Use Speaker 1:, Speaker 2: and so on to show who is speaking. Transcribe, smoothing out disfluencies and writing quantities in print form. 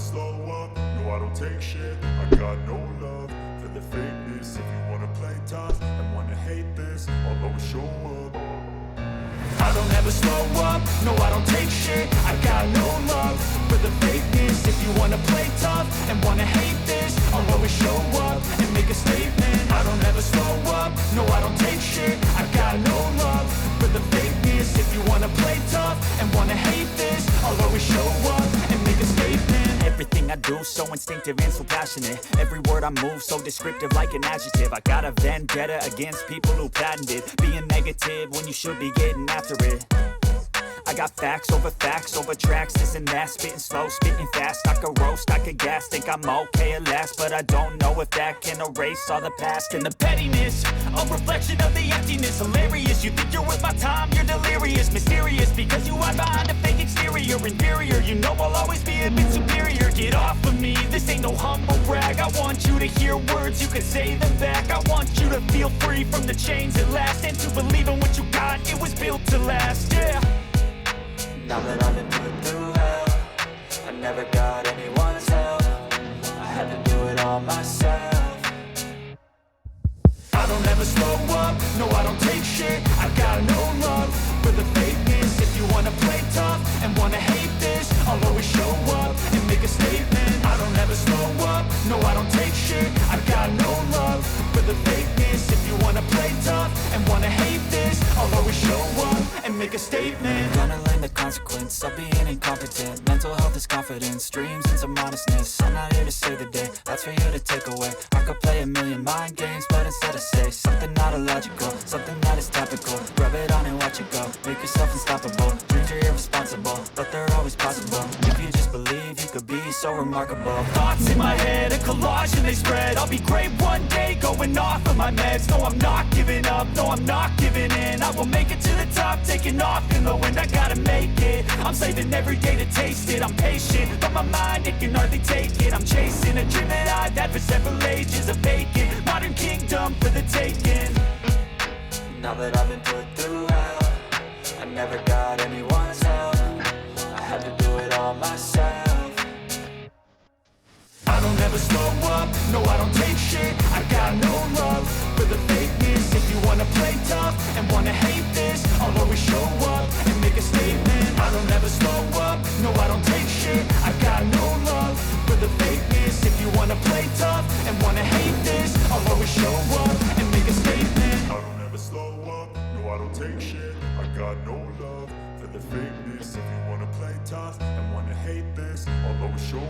Speaker 1: slow up, no I don't take shit. I got no love for the fakeness. If you wanna play tough and wanna hate this, I'll always show up. I don't ever slow up, no I don't take shit. I got no love for the fakeness. If you wanna play tough and wanna hate this, I'll always show up and make a statement. I don't ever slow up, no I don't take shit. I got no love for the fakeness. If you wanna play tough and wanna hate this, I'll always show up and make a statement.
Speaker 2: Everything I do so instinctive and so passionate. Every word I move so descriptive like an adjective. I got a vendetta against people who patented being negative when you should be getting after it. I got facts over tracks, this and that. Spitting slow, spitting fast. I could roast, I could gas. Think I'm okay at last, but I don't know if that can erase all the past. And the pettiness, a reflection of the emptiness. Hilarious, you think you're worth my time, you're delirious. Mysterious, because you hide behind a fake exterior. Inferior, you know I'll always be a bit superior. Get off of me, this ain't no humble brag. I want you to hear words, you can say them back. I want you to feel free from the chains at last, and to believe in what you got, it was built to last, yeah.
Speaker 3: Now that I've been put through hell, I never got anyone's help. I had to do it all myself.
Speaker 1: I don't ever slow up, no I don't take shit. I got no love for the fakeness. If you wanna play tough and wanna hate this, I'll always show up and make a statement. I don't ever slow up, no I don't take shit. I got no love for the fakeness. If you wanna play tough and wanna hate this, I'll always show up and make a statement.
Speaker 3: Gonna learn the consequence of being incompetent. Mental health is confidence, dreams and some honestness. I'm not here to save the day, that's for you to take away. I could play a million mind games, but instead I say something not illogical, something that is topical. Rub it on and watch it go, make yourself unstoppable. Dreams are irresponsible, but they're always possible. If you just believe, you could be so remarkable.
Speaker 2: Thoughts in my head, a collage and they spread. I'll be great one day, going off of my meds. No, I'm not giving up, no, I'm not giving in. I will make it to the top, taking off in the wind. I gotta make it, I'm saving every day to taste it. I'm patient, but my mind, it can hardly take it. I'm chasing a dream that I've had for several ages. A vacant, modern kingdom for the taking.
Speaker 3: Now that I've been put through hell, I never got anyone's help. I had to do it all myself.
Speaker 1: I don't ever slow up, no I don't take shit. I got no love for the fakeness. If you wanna play tough and wanna hate this, I'll always show up and make a statement. I don't ever slow up, no I don't take shit. I got no love for the fakeness. If you wanna play tough and wanna hate this, I'll always show up and make a statement. I don't ever slow up, no I don't take shit. I got no love for the fakeness. If you wanna play tough and wanna hate this, I'll always show